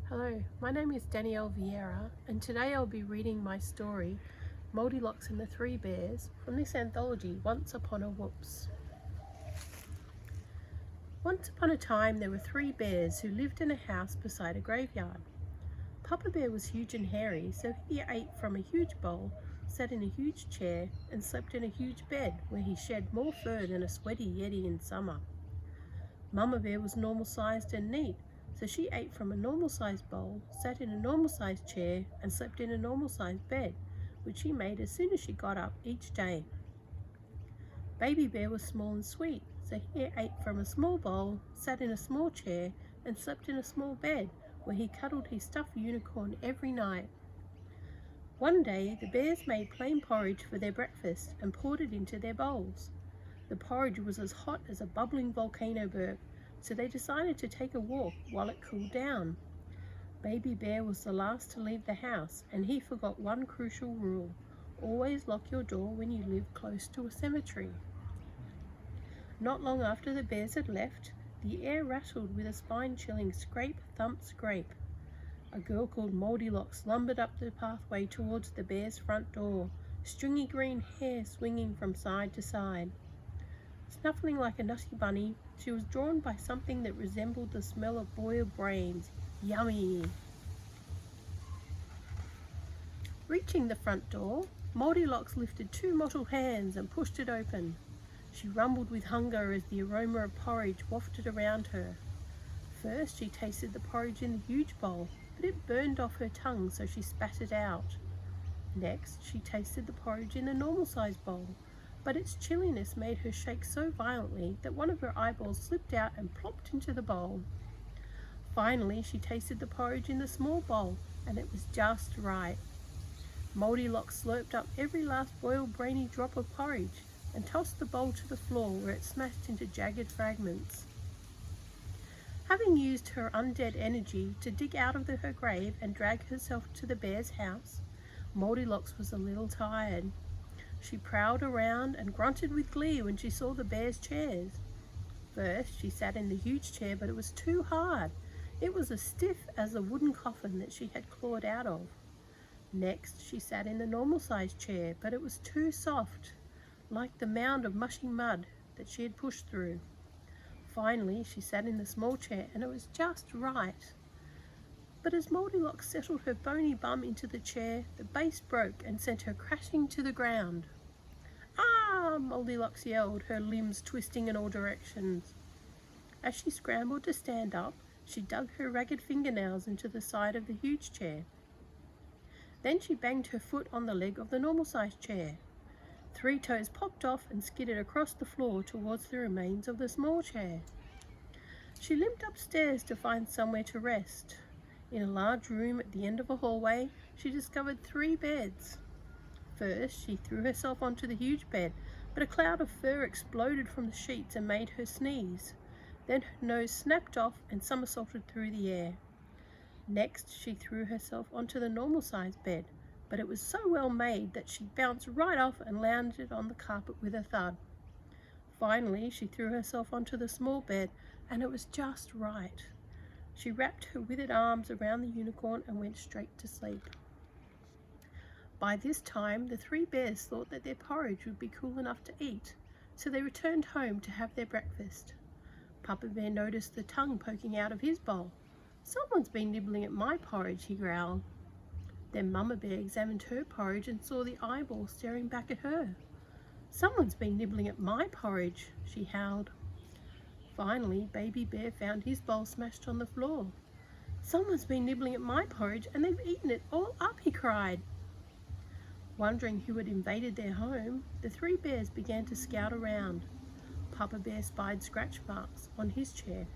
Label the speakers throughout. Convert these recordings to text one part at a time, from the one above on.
Speaker 1: Hello, my name is Dannielle Viera, and today I'll be reading my story, Moldilocks and the Three Bears, from this anthology, Once Upon a Whoops. Once upon a time there were three bears who lived in a house beside a graveyard. Papa Bear was huge and hairy, so he ate from a huge bowl, sat in a huge chair, and slept in a huge bed where he shed more fur than a sweaty yeti in summer. Mama Bear was normal-sized and neat, so she ate from a normal-sized bowl, sat in a normal-sized chair, and slept in a normal-sized bed, which she made as soon as she got up each day. Baby Bear was small and sweet, so he ate from a small bowl, sat in a small chair, and slept in a small bed, where he cuddled his stuffed unicorn every night. One day, the bears made plain porridge for their breakfast and poured it into their bowls. The porridge was as hot as a bubbling volcano burp, so they decided to take a walk while it cooled down. Baby Bear was the last to leave the house, and he forgot one crucial rule: always lock your door when you live close to a cemetery. Not long after the bears had left, the air rattled with a spine-chilling scrape, thump, scrape. A girl called Moldilocks lumbered up the pathway towards the bear's front door, stringy green hair swinging from side to side. Snuffling like a nutty bunny, she was drawn by something that resembled the smell of boiled brains. Yummy! Reaching the front door, Moldilocks lifted two mottled hands and pushed it open. She rumbled with hunger as the aroma of porridge wafted around her. First she tasted the porridge in the huge bowl, but it burned off her tongue, so she spat it out. Next she tasted the porridge in the normal-sized bowl, but its chilliness made her shake so violently that one of her eyeballs slipped out and plopped into the bowl. Finally, she tasted the porridge in the small bowl, and it was just right. Moldilocks slurped up every last boiled brainy drop of porridge and tossed the bowl to the floor, where it smashed into jagged fragments. Having used her undead energy to dig out of her grave and drag herself to the bear's house, Moldilocks was a little tired. She prowled around and grunted with glee when she saw the bears' chairs. First, she sat in the huge chair, but it was too hard. It was as stiff as the wooden coffin that she had clawed out of. Next, she sat in the normal-sized chair, but it was too soft, like the mound of mushy mud that she had pushed through. Finally, she sat in the small chair, and it was just right. But as Moldilocks settled her bony bum into the chair, the base broke and sent her crashing to the ground. "Ah!" Moldilocks yelled, her limbs twisting in all directions. As she scrambled to stand up, she dug her ragged fingernails into the side of the huge chair. Then she banged her foot on the leg of the normal-sized chair. 3 toes popped off and skidded across the floor towards the remains of the small chair. She limped upstairs to find somewhere to rest. In a large room at the end of a hallway, she discovered 3 beds. First, she threw herself onto the huge bed, but a cloud of fur exploded from the sheets and made her sneeze. Then her nose snapped off and somersaulted through the air. Next, she threw herself onto the normal-sized bed, but it was so well made that she bounced right off and landed on the carpet with a thud. Finally, she threw herself onto the small bed, and it was just right. She wrapped her withered arms around the unicorn and went straight to sleep. By this time, the 3 bears thought that their porridge would be cool enough to eat, so they returned home to have their breakfast. Papa Bear noticed the tongue poking out of his bowl. "Someone's been nibbling at my porridge," he growled. Then Mama Bear examined her porridge and saw the eyeball staring back at her. "Someone's been nibbling at my porridge," she howled. Finally, Baby Bear found his bowl smashed on the floor. "Someone's been nibbling at my porridge and they've eaten it all up," he cried. Wondering who had invaded their home, the 3 bears began to scout around. Papa Bear spied scratch marks on his chair.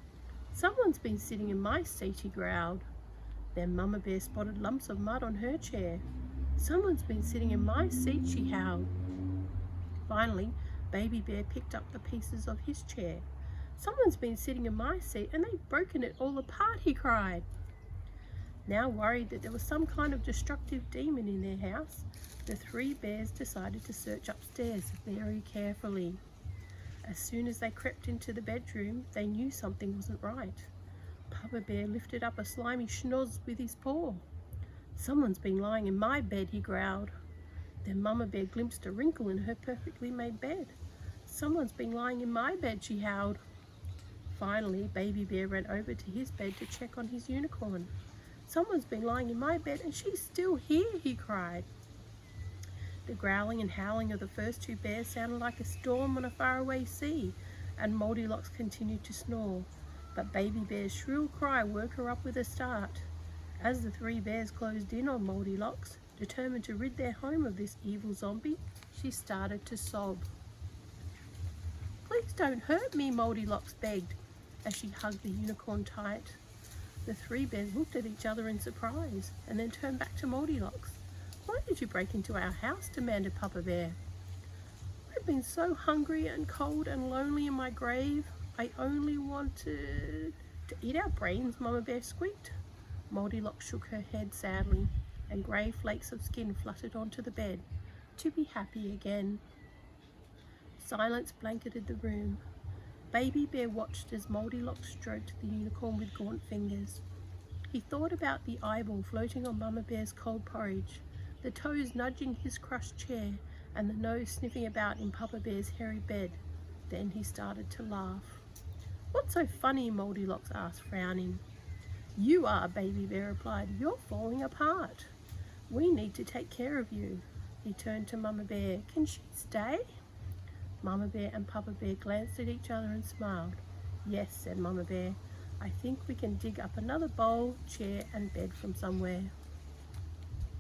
Speaker 1: "Someone's been sitting in my seat," he growled. Then Mama Bear spotted lumps of mud on her chair. "Someone's been sitting in my seat," she howled. Finally, Baby Bear picked up the pieces of his chair. "Someone's been sitting in my seat and they've broken it all apart," he cried. Now worried that there was some kind of destructive demon in their house, the 3 bears decided to search upstairs very carefully. As soon as they crept into the bedroom, they knew something wasn't right. Papa Bear lifted up a slimy schnoz with his paw. "Someone's been lying in my bed," he growled. Then Mama Bear glimpsed a wrinkle in her perfectly made bed. "Someone's been lying in my bed," she howled. Finally, Baby Bear ran over to his bed to check on his unicorn. "Someone's been lying in my bed and she's still here," he cried. The growling and howling of the first two bears sounded like a storm on a faraway sea, and Moldilocks continued to snore. But Baby Bear's shrill cry woke her up with a start. As the three bears closed in on Moldilocks, determined to rid their home of this evil zombie, she started to sob. "Please don't hurt me," Moldilocks begged, as she hugged the unicorn tight. The three bears looked at each other in surprise, and then turned back to Moldilocks. "Why did you break into our house?" demanded Papa Bear. "I've been so hungry and cold and lonely in my grave. I only wanted to eat our brains," Mama Bear squeaked. Moldilocks shook her head sadly, and grey flakes of skin fluttered onto the bed, to be happy again. Silence blanketed the room. Baby Bear watched as Moldilocks stroked the unicorn with gaunt fingers. He thought about the eyeball floating on Mama Bear's cold porridge, the toes nudging his crushed chair, and the nose sniffing about in Papa Bear's hairy bed. Then he started to laugh. "What's so funny?" Moldilocks asked, frowning. "You are," Baby Bear replied. "You're falling apart. We need to take care of you." He turned to Mama Bear. "Can she stay?" Mama Bear and Papa Bear glanced at each other and smiled. "Yes," said Mama Bear. "I think we can dig up another bowl, chair and bed from somewhere."